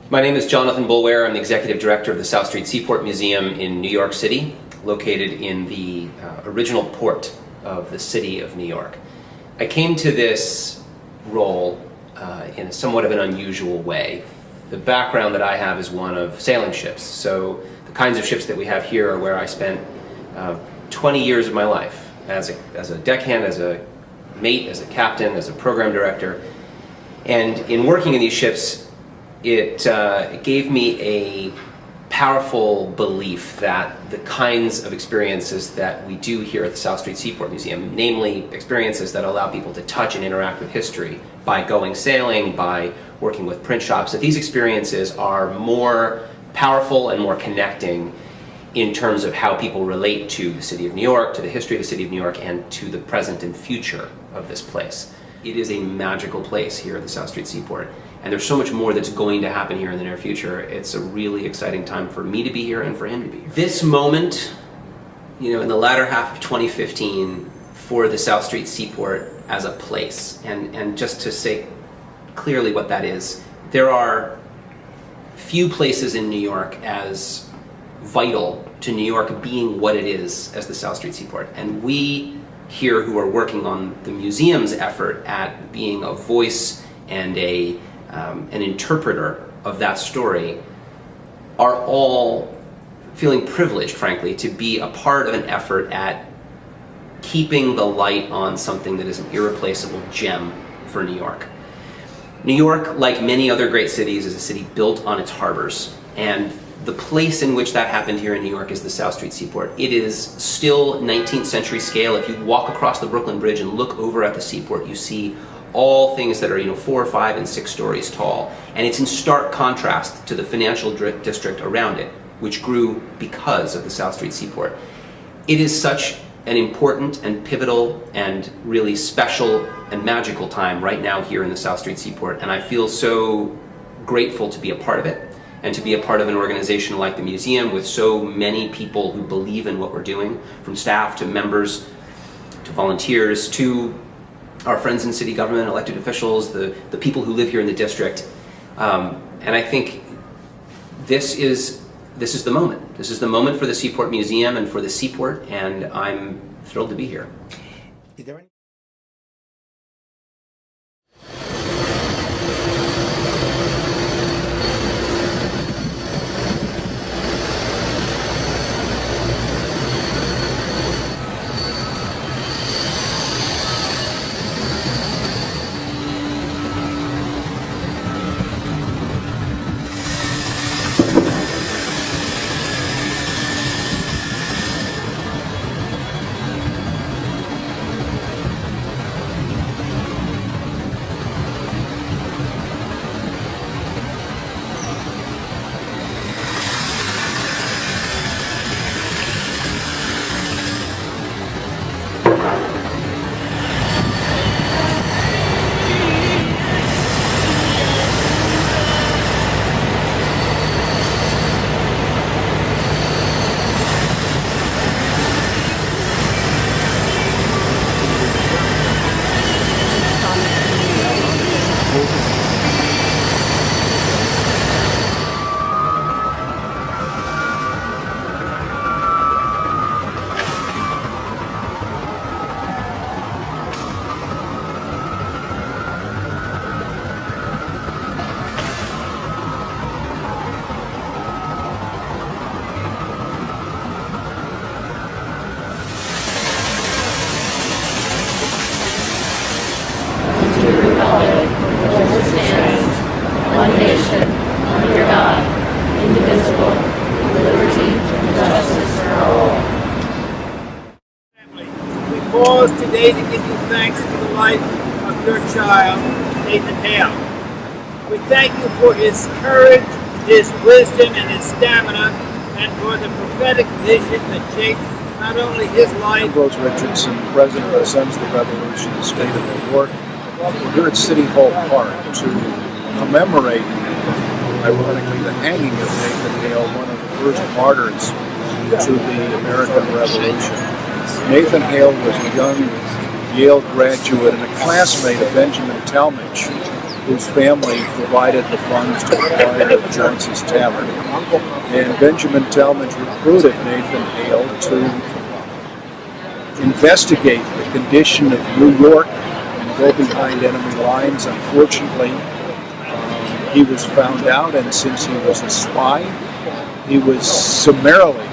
My name is Jonathan Boulware. I'm the Executive Director of the South Street Seaport Museum in New York City, located in the original port of the city of New York. I came to this role in somewhat of an unusual way. The background that I have is one of sailing ships, so the kinds of ships that we have here are where I spent 20 years of my life as a deckhand, as a mate, as a captain, as a program director. And in working in these ships, it gave me a powerful belief that the kinds of experiences that we do here at the South Street Seaport Museum, namely experiences that allow people to touch and interact with history by going sailing, by working with print shops, that these experiences are more powerful and more connecting in terms of how people relate to the city of New York, to the history of the city of New York, and to the present and future of this place. It is a magical place here at the South Street Seaport, and there's so much more that's going to happen here in the near future. It's a really exciting time for me to be here and for him to be here. This moment, in the latter half of 2015, for the South Street Seaport as a place, and just to say clearly what that is, there are few places in New York as vital to New York being what it is as the South Street Seaport. And we here who are working on the museum's effort at being a voice and an interpreter of that story are all feeling privileged, frankly, to be a part of an effort at keeping the light on something that is an irreplaceable gem for New York. New York, like many other great cities, is a city built on its harbors, and the place in which that happened here in New York is the South Street Seaport. It is still 19th century scale. If you walk across the Brooklyn Bridge and look over at the seaport, you see all things that are 4, 5, and 6 stories tall. And it's in stark contrast to the financial district around it, which grew because of the South Street Seaport. It is such an important and pivotal and really special and magical time right now here in the South Street Seaport, and I feel so grateful to be a part of it, and to be a part of an organization like the museum with so many people who believe in what we're doing, from staff to members to volunteers to our friends in city government, elected officials, the people who live here in the district. And I think this is the moment. This is the moment for the Seaport Museum and for the Seaport, and I'm thrilled to be here. Is there any one nation, under God, indivisible, with liberty and justice for all. We pause today to give you thanks for the life of your child, Nathan Hale. We thank you for his courage, his wisdom, and his stamina, and for the prophetic vision that shaped not only his life. Rose Richardson, President of Sons of the Revolution, the state of New York. We're here at City Hall Park to commemorate, ironically, the hanging of Nathan Hale, one of the first martyrs to the American Revolution. Nathan Hale was a young Yale graduate and a classmate of Benjamin Talmadge, his family provided the funds to acquire Jones's Tavern. And Benjamin Talmadge recruited Nathan Hale to investigate the condition of New York and go behind enemy lines. Unfortunately, he was found out, and since he was a spy, he was summarily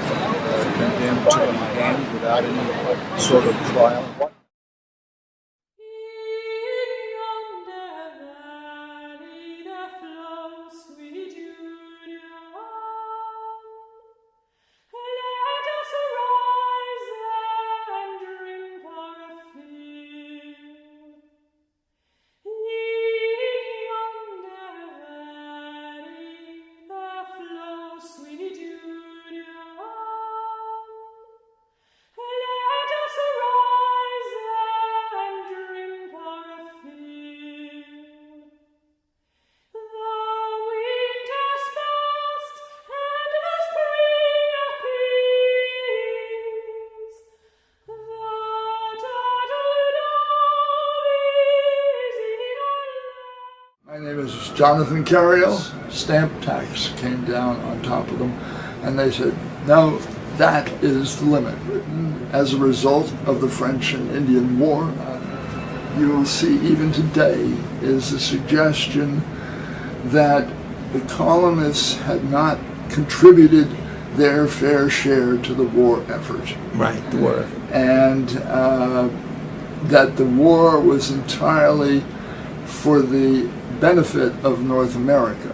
condemned to be hanged without any sort of trial. My name is Jonathan Carriel. Stamp tax came down on top of them, and they said, no, that is the limit. As a result of the French and Indian War, you will see even today is the suggestion that the colonists had not contributed their fair share to the war effort. Right, the war effort. And that the war was entirely for the benefit of North America.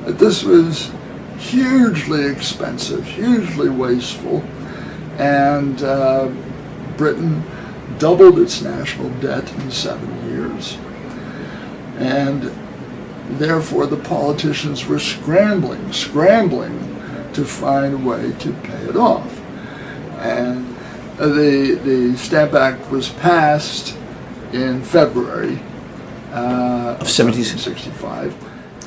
That this was hugely expensive, hugely wasteful, and Britain doubled its national debt in 7 years. And therefore the politicians were scrambling to find a way to pay it off. And the Stamp Act was passed in February of 1765.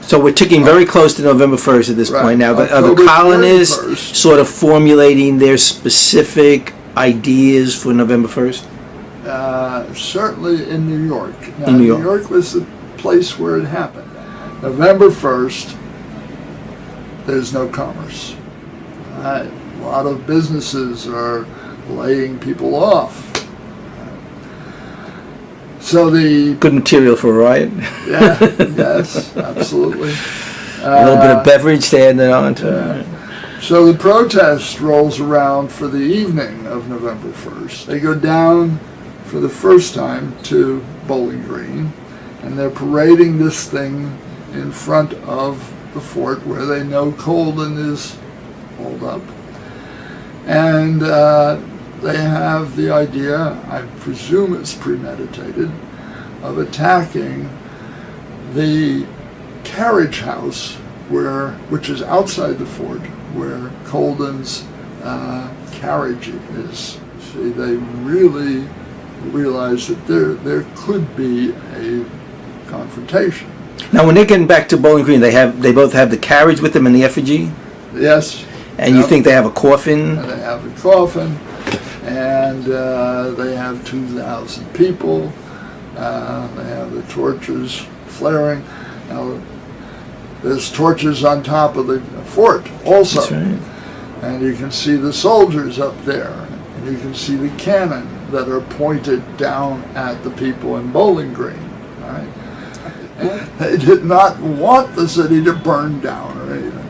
So we're ticking very close to November 1st at this point now. But are the colonists 31st. Sort of formulating their specific ideas for November 1st? Certainly in New York. Now, In New York. New York was the place where it happened. November 1st, there's no commerce. A lot of businesses are laying people off. So the Good material for a riot. yeah, yes, absolutely. A little bit of beverage to add that on to. So the protest rolls around for the evening of November 1st. They go down for the first time to Bowling Green, and they're parading this thing in front of the fort where they know Colden is holed up. And they have the idea, I presume it's premeditated, of attacking the carriage house which is outside the fort, where Colden's carriage is. See, they really realized that there could be a confrontation. Now, when they're getting back to Bowling Green, they both have the carriage with them and the effigy, Yes. and you think they have a coffin. And they have a coffin, and they have 2,000 people. They have the torches flaring. Now, there's torches on top of the fort also. That's right. And you can see the soldiers up there, and you can see the cannon that are pointed down at the people in Bowling Green. Right? And they did not want the city to burn down or anything.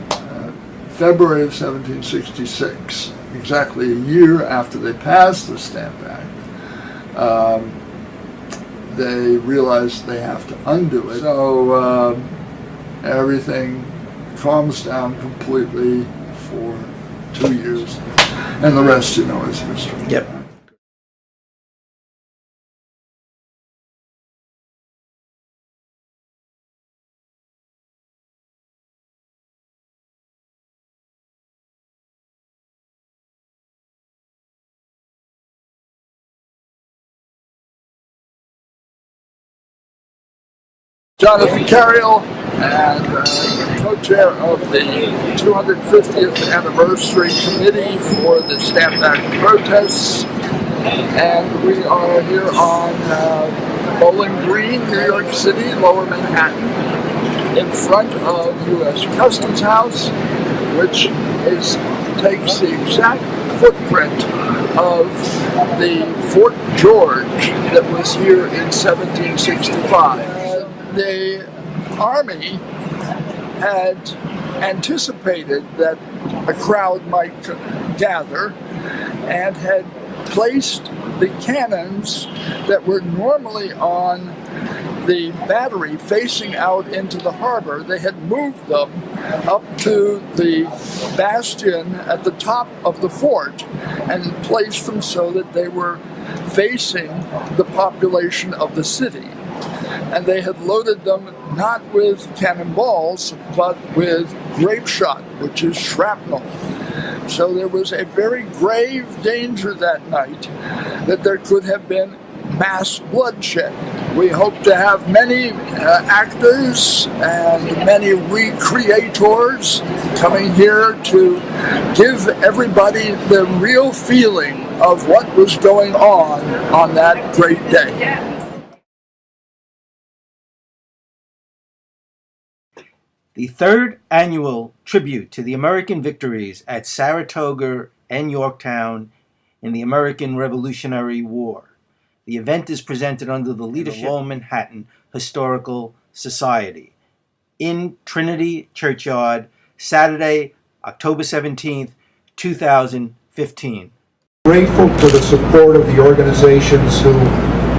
February of 1766, exactly a year after they passed the Stamp Act, they realized they have to undo it. So everything calms down completely for 2 years, and the rest, you know, is history. Yep. Jonathan Carriel, and co-chair of the 250th anniversary committee for the Stamp Act protests. and we are here on Bowling Green, New York City, Lower Manhattan, in front of U.S. Customs House, which takes the exact footprint of the Fort George that was here in 1765. The Army had anticipated that a crowd might gather and had placed the cannons that were normally on the battery facing out into the harbor. They had moved them up to the bastion at the top of the fort and placed them so that they were facing the population of the city. And they had loaded them not with cannonballs, but with grape shot, which is shrapnel. So there was a very grave danger that night that there could have been mass bloodshed. We hope to have many actors and many recreators coming here to give everybody the real feeling of what was going on that great day. The third annual tribute to the American victories at Saratoga and Yorktown in the American Revolutionary War. The event is presented under the leadership of Manhattan Historical Society in Trinity Churchyard, Saturday, October 17th, 2015. Grateful for the support of the organizations who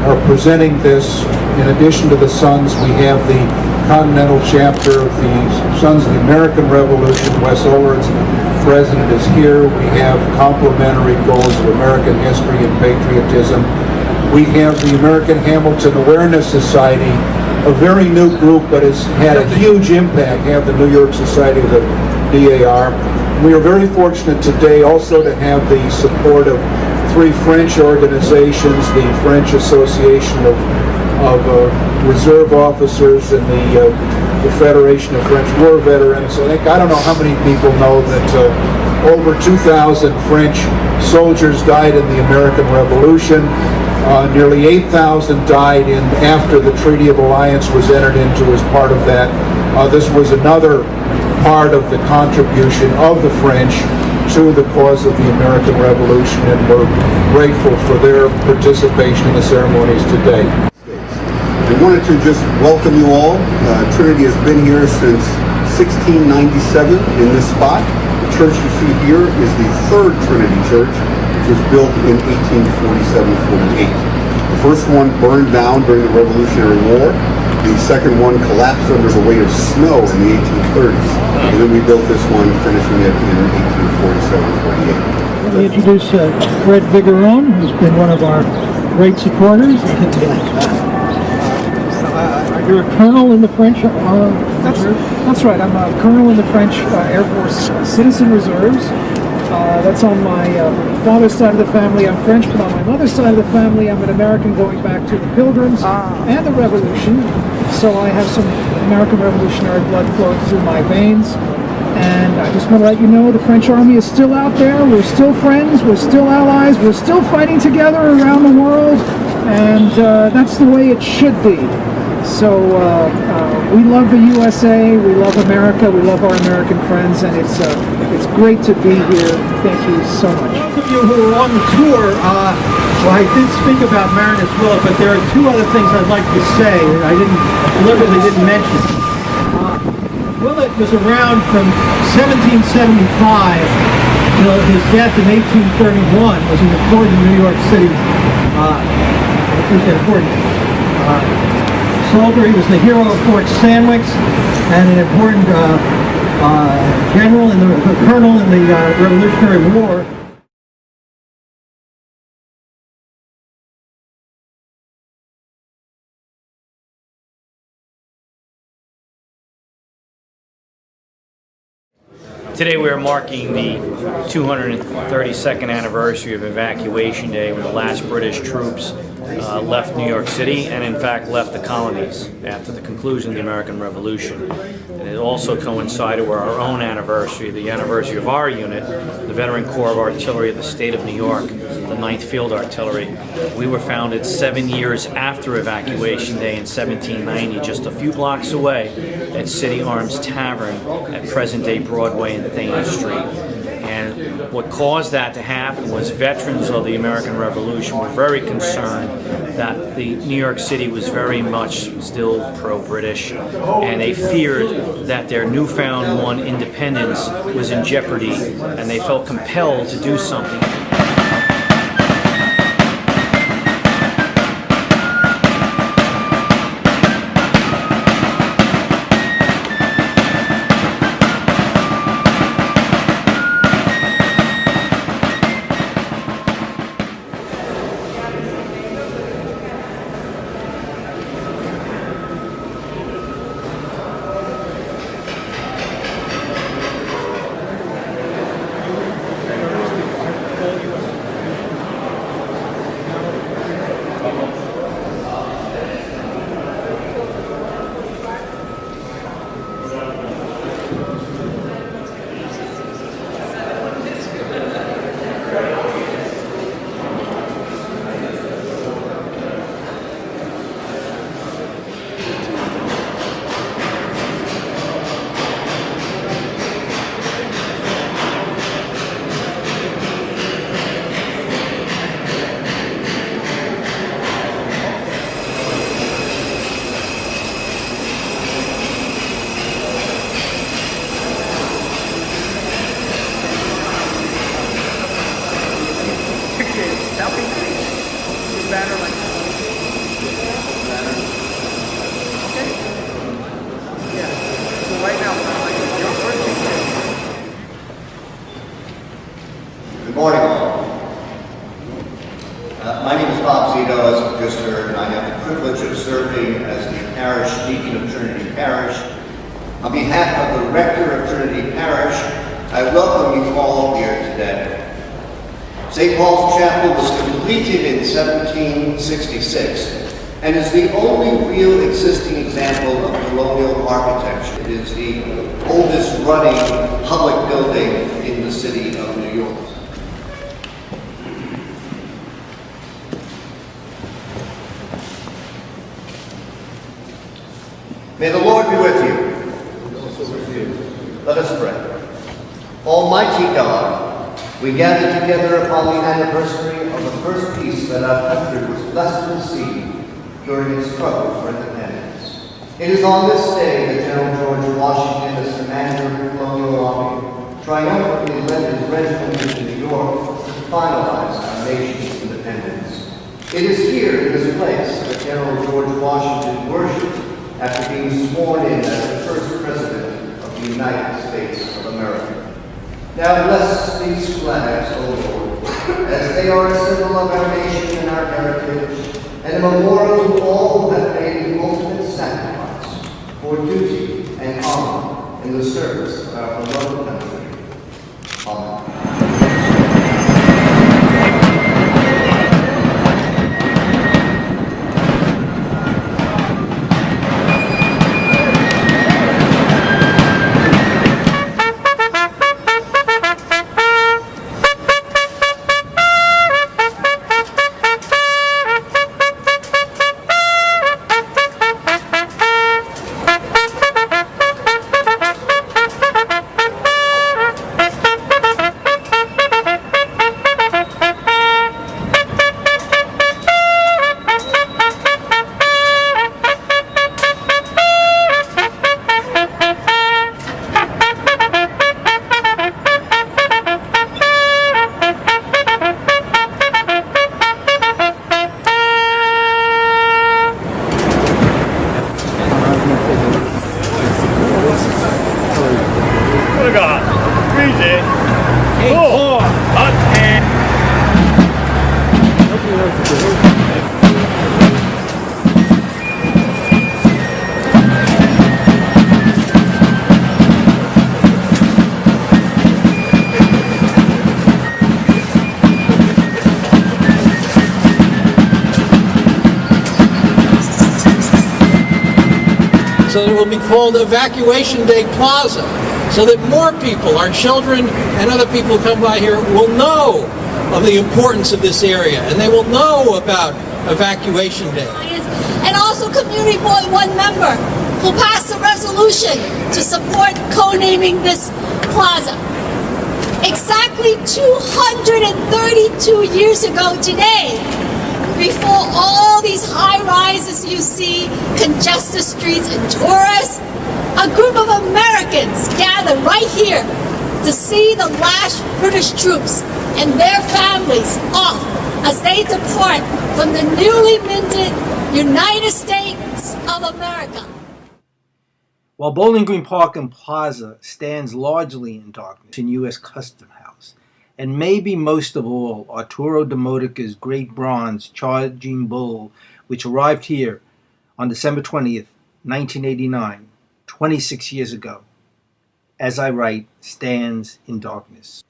are presenting this. In addition to the Sons, we have the Continental chapter of the Sons of the American Revolution. Wes Oler's president is here. We have complementary goals of American history and patriotism. We have the American Hamilton Awareness Society, a very new group but has had a huge impact. We have the New York Society of the DAR. We are very fortunate today also to have the support of three French organizations, the French Association of Reserve Officers and the Federation of French War Veterans. I don't know how many people know that over 2,000 French soldiers died in the American Revolution. Nearly 8,000 died after the Treaty of Alliance was entered into as part of that. This was another part of the contribution of the French to the cause of the American Revolution, and we're grateful for their participation in the ceremonies today. I wanted to just welcome you all. Trinity has been here since 1697 in this spot. The church you see here is the third Trinity Church, which was built in 1847-48. The first one burned down during the Revolutionary War. The second one collapsed under the weight of snow in the 1830s. And then we built this one, finishing it in 1847-48. Let me introduce Fred Vigorone, who's been one of our great supporters. You're a colonel in the French That's right. I'm a colonel in the French Air Force Citizen Reserves. That's on my father's side of the family. I'm French, but on my mother's side of the family, I'm an American going back to the Pilgrims and the Revolution. So I have some American Revolutionary blood flowing through my veins. And I just want to let you know the French Army is still out there. We're still friends. We're still allies. We're still fighting together around the world. And that's the way it should be. So we love the USA, we love America, we love our American friends, and it's great to be here. Thank you so much. Those of you who are on the tour, well, I did speak about Marinus Willett, but there are two other things I'd like to say that I deliberately didn't mention. Willett was around from 1775 till his death in 1831. Was an important New York City. Soldier. He was the hero of Fort Sandwich and an important general and the colonel in the Revolutionary War. Today we are marking the 232nd anniversary of Evacuation Day, when the last British troops left New York City and in fact left the colonies after the conclusion of the American Revolution. And it also coincided with our own anniversary, the anniversary of our unit, the Veteran Corps of Artillery of the State of New York, the 9th Field Artillery. We were founded 7 years after Evacuation Day in 1790, just a few blocks away at City Arms Tavern at present-day Broadway and Thames Street. And what caused that to happen was veterans of the American Revolution were very concerned that the New York City was very much still pro-British, and they feared that their newfound won independence was in jeopardy, and they felt compelled to do something. Good morning, all. My name is Bob Zito, as you just heard, and I have the privilege of serving as the Parish Deacon of Trinity Parish. On behalf of the Rector of Trinity Parish, I welcome you all here today. St. Paul's Chapel was completed in 1766 and is the only real existing example of colonial architecture. It is the oldest running public building in the city of New York. May the Lord be with you. Let us pray. Almighty God, we gather together upon the anniversary of the first peace that our country was blessed to receive during its struggle for independence. It is on this day that General George Washington, as commander of the colonial army, triumphantly led his regiment into New York to finalize our nation's independence. It is here in this place that General George Washington worshipped after being sworn in as the first president of the United States of America. Now bless these flags, O Lord, as they are a symbol of our nation and our heritage, and a memorial to all who have made the ultimate sacrifice for duty and honor in the service of our beloved country. Amen. So it will be called Evacuation Day Plaza, so that more people, our children and other people who come by here, will know of the importance of this area, and they will know about Evacuation Day. And also Community Board 1 member who passed a resolution to support co-naming this plaza. Exactly 232 years ago today, before all these high-rises you see congest the streets and tourists, a group of Americans gathered right here to see the last British troops and their families off as they depart from the newly minted United States of America. While Bowling Green Park and Plaza stands largely in darkness in U.S. Custom House, and maybe most of all Arturo de Modica's great bronze charging bull, which arrived here on December 20th, 1989, 26 years ago, as I write, stands in darkness.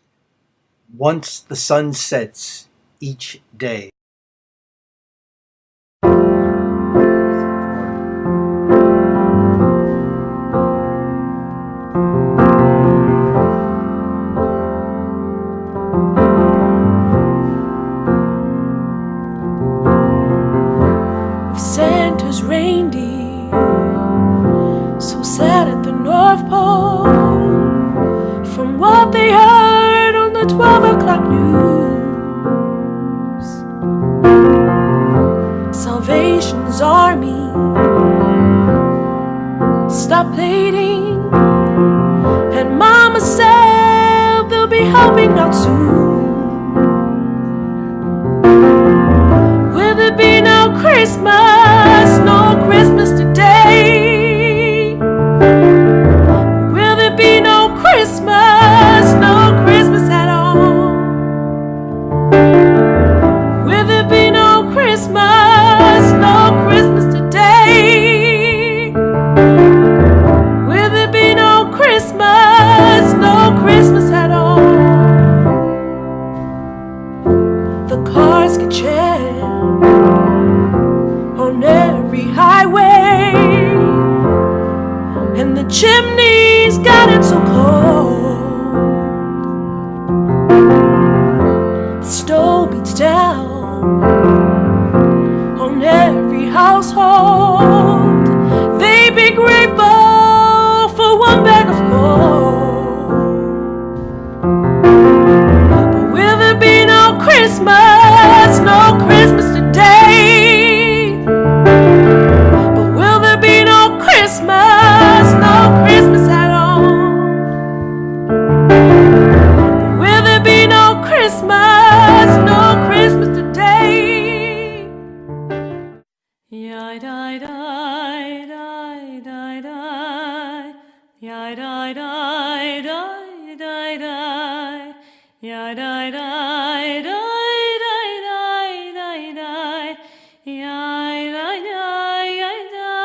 Once the sun sets each day. Santa's reindeer, so sad at the North Pole, from what they heard on the 12 o'clock news. Salvation's army stopped bleeding, and Mama said they'll be helping out soon. Will there be no Christmas, no Christmas today? Will there be no Christmas, no Christmas at all? Will there be no Christmas, no Christmas today? Will there be no Christmas, no Christmas at all? The cars get jammed on every highway, and the chimneys got it so cold. The snow beats down on every household. They be grateful for one bag of gold. But will there be no Christmas, no Christmas today? But will there be no Christmas, no Christmas at all? But will there be no Christmas, no Christmas today? Yai die die die die die, yai die die die die die, yai die die die die die die, yai die die die.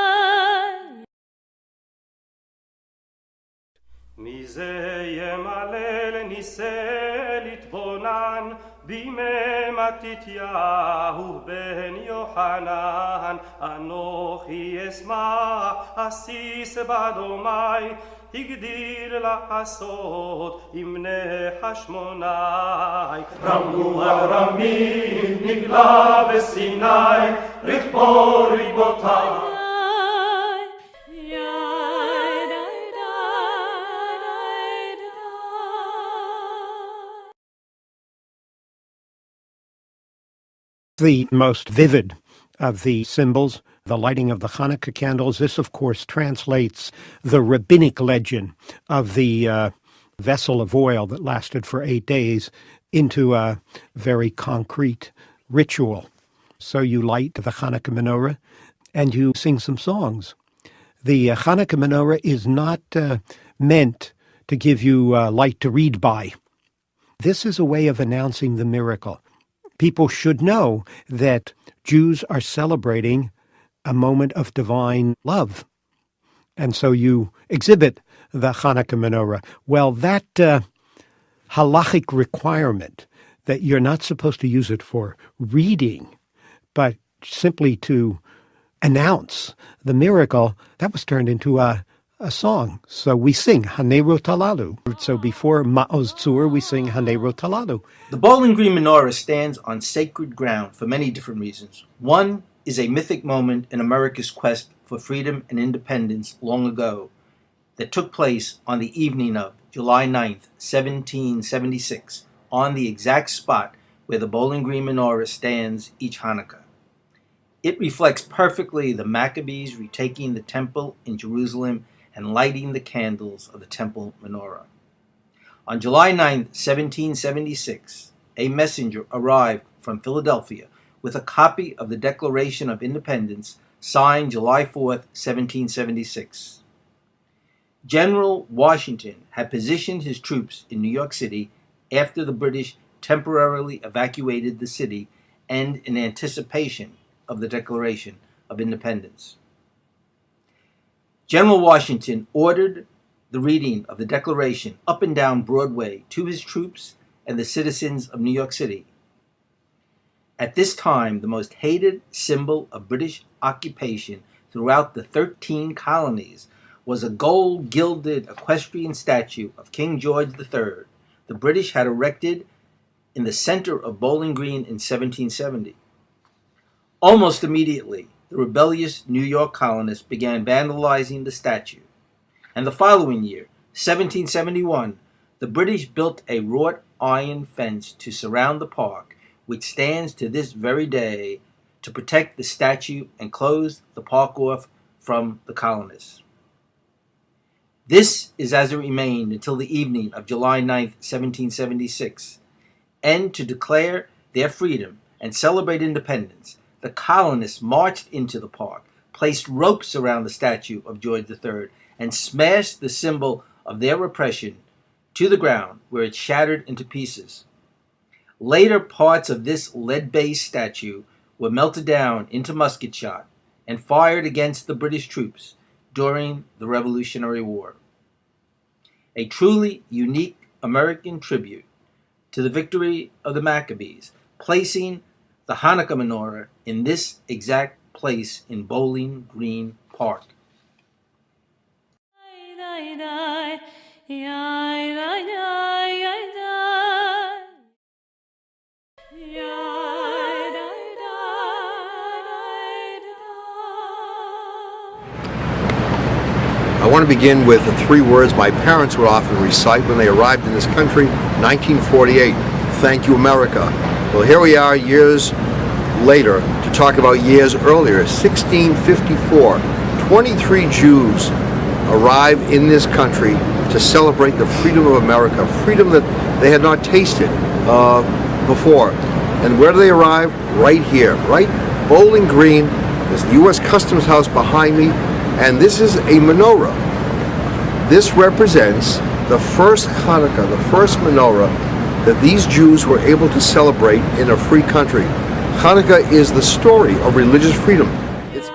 מזה ימלל ניסה להתבונן בימי מתתיהו בן יוחנן אנוכי אשמח אסיס בדומי הגדיל לעשות עם בני חשמונאי רמנו הרמים נגלה בסיני רכבו ריבותיי The most vivid of the symbols, the lighting of the Hanukkah candles. This, of course, translates the rabbinic legend of the vessel of oil that lasted for 8 days into a very concrete ritual. So you light the Hanukkah menorah and you sing some songs. The Hanukkah menorah is not meant to give you light to read by. This is a way of announcing the miracle. People should know that Jews are celebrating a moment of divine love. And so you exhibit the Hanukkah menorah. Well, that halachic requirement that you're not supposed to use it for reading, but simply to announce the miracle, that was turned into a a song. So we sing Haneru Talalu. So before Ma'oz Tzur, we sing Haneru Talalu. The Bowling Green menorah stands on sacred ground for many different reasons. One is a mythic moment in America's quest for freedom and independence long ago that took place on the evening of July 9th, 1776, on the exact spot where the Bowling Green menorah stands each Hanukkah. It reflects perfectly the Maccabees retaking the temple in Jerusalem and lighting the candles of the temple menorah. On July 9th, 1776, a messenger arrived from Philadelphia with a copy of the Declaration of Independence signed July 4th, 1776. General Washington had positioned his troops in New York City after the British temporarily evacuated the city and in anticipation of the Declaration of Independence. General Washington ordered the reading of the Declaration up and down Broadway to his troops and the citizens of New York City. At this time, the most hated symbol of British occupation throughout the 13 colonies was a gold-gilded equestrian statue of King George III the British had erected in the center of Bowling Green in 1770. Almost immediately, the rebellious New York colonists began vandalizing the statue. And the following year, 1771, the British built a wrought iron fence to surround the park, which stands to this very day to protect the statue and close the park off from the colonists. This is as it remained until the evening of July 9, 1776, and to declare their freedom and celebrate independence, the colonists marched into the park, placed ropes around the statue of George III, and smashed the symbol of their repression to the ground, where it shattered into pieces. Later, parts of this lead-based statue were melted down into musket shot and fired against the British troops during the Revolutionary War. A truly unique American tribute to the victory of the Maccabees, placing the Hanukkah menorah in this exact place in Bowling Green Park. I want to begin with the three words my parents would often recite when they arrived in this country, 1948. Thank you, America. Well, here we are years later to talk about years earlier, 1654. 23 Jews arrive in this country to celebrate the freedom of America, freedom that they had not tasted before. And where do they arrive? Right here, right? Bowling Green. There's the U.S. Customs House behind me. And this is a menorah. This represents the first Hanukkah, the first menorah that these Jews were able to celebrate in a free country. Hanukkah is the story of religious freedom. This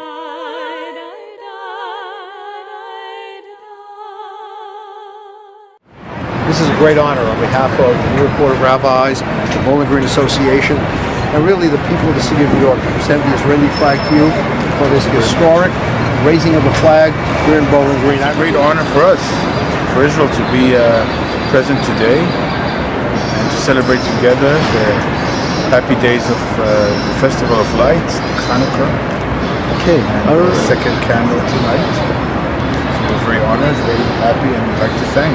is a great honor on behalf of the New York Board of Rabbis, the Bowling Green Association, and really the people of the city of New York. I present the Israeli flag to you for this historic raising of the flag here in Bowling Green. It's a great honor for us, for Israel, to be present today and to celebrate together the happy days of the Festival of Lights, Hanukkah. Okay. And the second candle tonight. So we're very honored, very happy, and we'd like to thank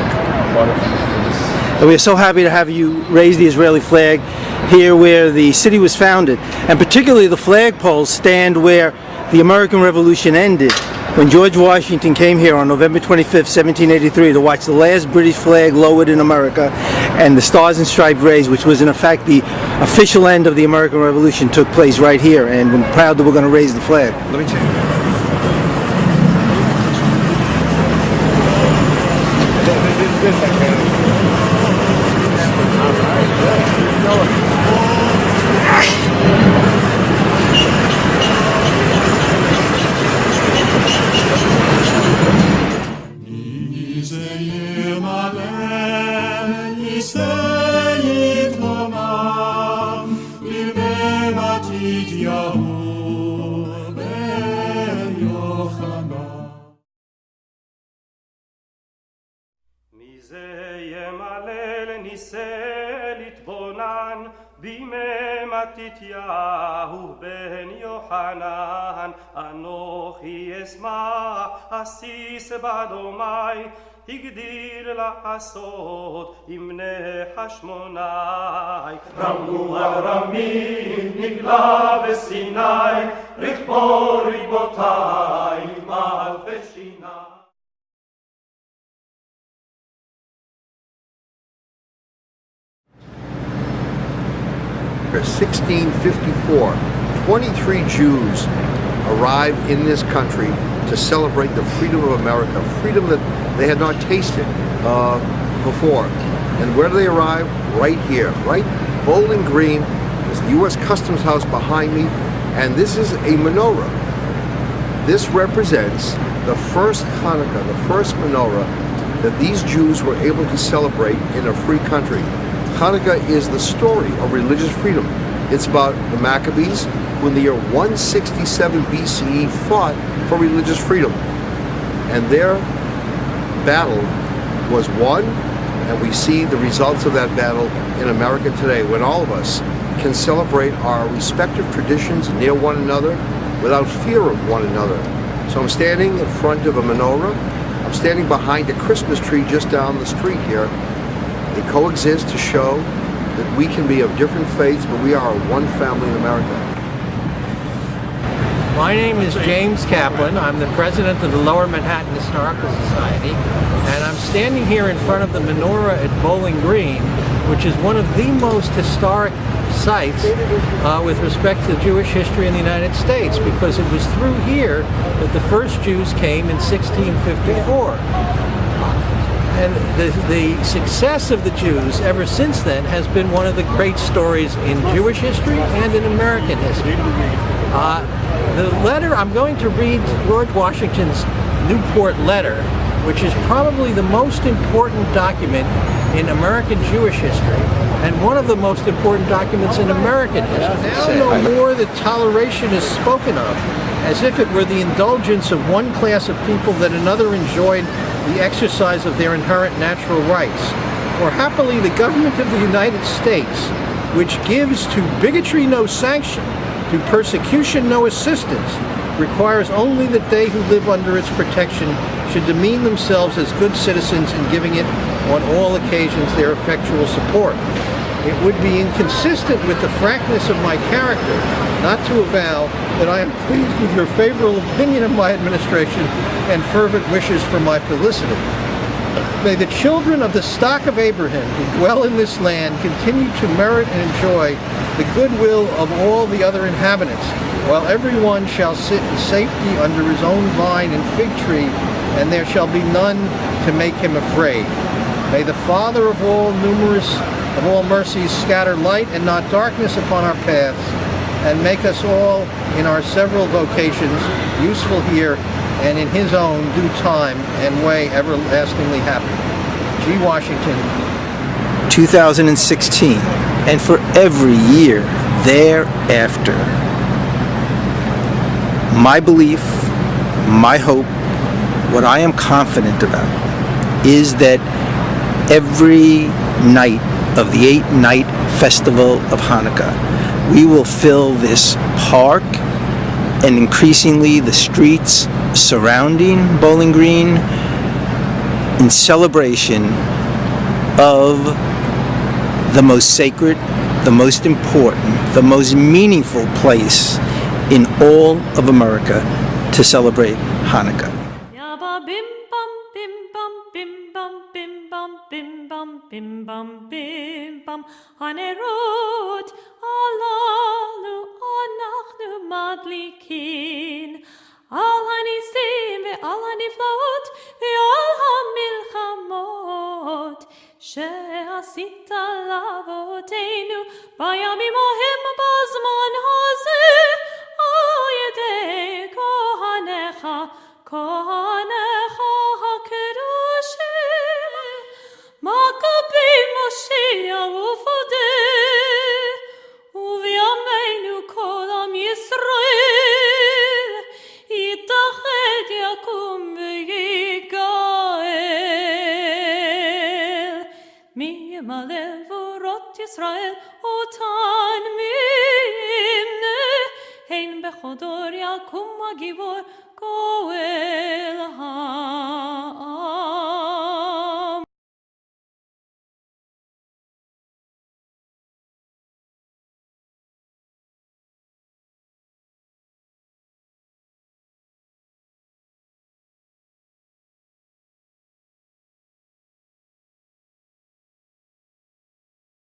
all of you for this. We are so happy to have you raise the Israeli flag here where the city was founded, and particularly the flagpoles stand where the American Revolution ended, when George Washington came here on November 25th, 1783 to watch the last British flag lowered in America and the Stars and Stripes raised, which was in effect the official end of the American Revolution, took place right here, and we're proud that we're going to raise the flag. Let me change. בימי מתתיהו בן יוחנן, אנוכי אשמח אסיס בדומי, הגדיל לעשות עם בני חשמונאי. רמו על רמים נגלה בסיני, רכבו ריבותיי מאלפי שיני. 1654, 23 Jews arrived in this country to celebrate the freedom of America, freedom that they had not tasted before. And where do they arrive? Right here, right? Bowling Green. There's the U.S. Customs House behind me, and this is a menorah. This represents the first Hanukkah, the first menorah that these Jews were able to celebrate in a free country. Hanukkah is the story of religious freedom. It's about the Maccabees, who in the year 167 BCE fought for religious freedom. And their battle was won, and we see the results of that battle in America today, when all of us can celebrate our respective traditions near one another without fear of one another. So I'm standing in front of a menorah. I'm standing behind a Christmas tree just down the street here. They coexist to show that we can be of different faiths, but we are one family in America. My name is James Kaplan. I'm the president of the Lower Manhattan Historical Society, and I'm standing here in front of the menorah at Bowling Green, which is one of the most historic sites with respect to Jewish history in the United States, because it was through here that the first Jews came in 1654. And the success of the Jews ever since then has been one of the great stories in Jewish history and in American history. The letter, I'm going to read George Washington's Newport letter, which is probably the most important document in American Jewish history, and one of the most important documents in American history. Now no more that toleration is spoken of, as if it were the indulgence of one class of people that another enjoyed the exercise of their inherent natural rights. For happily the government of the United States, which gives to bigotry no sanction, to persecution no assistance, requires only that they who live under its protection should demean themselves as good citizens in giving it on all occasions their effectual support. It would be inconsistent with the frankness of my character not to avow that I am pleased with your favorable opinion of my administration and fervent wishes for my felicity. May the children of the stock of Abraham who dwell in this land continue to merit and enjoy the goodwill of all the other inhabitants, while everyone shall sit in safety under his own vine and fig tree, and there shall be none to make him afraid. May the Father of all mercies scatter light and not darkness upon our paths, and make us all in our several vocations useful here and in his own due time and way everlastingly happy. G. Washington. 2016, and for every year thereafter. My belief, my hope, what I am confident about is that every night of the 8-night festival of Hanukkah, we will fill this park and increasingly the streets surrounding Bowling Green in celebration of the most sacred, the most important, the most meaningful place in all of America to celebrate Hanukkah. Bim bam bim bam hanerot alalu anachnu madlikin al hanisim ve al haniflaot ve al hamilchamot she'asita lavoteinu bayamim ohem bazman hazeh al yedei kohanecha hakedoshim Makabi Moshiach ufodeh uviyameinu kol am Yisrael yitached yakum v'yigael מלא ורot ישראל אותן מימנה הן בחודור יקום הגיבור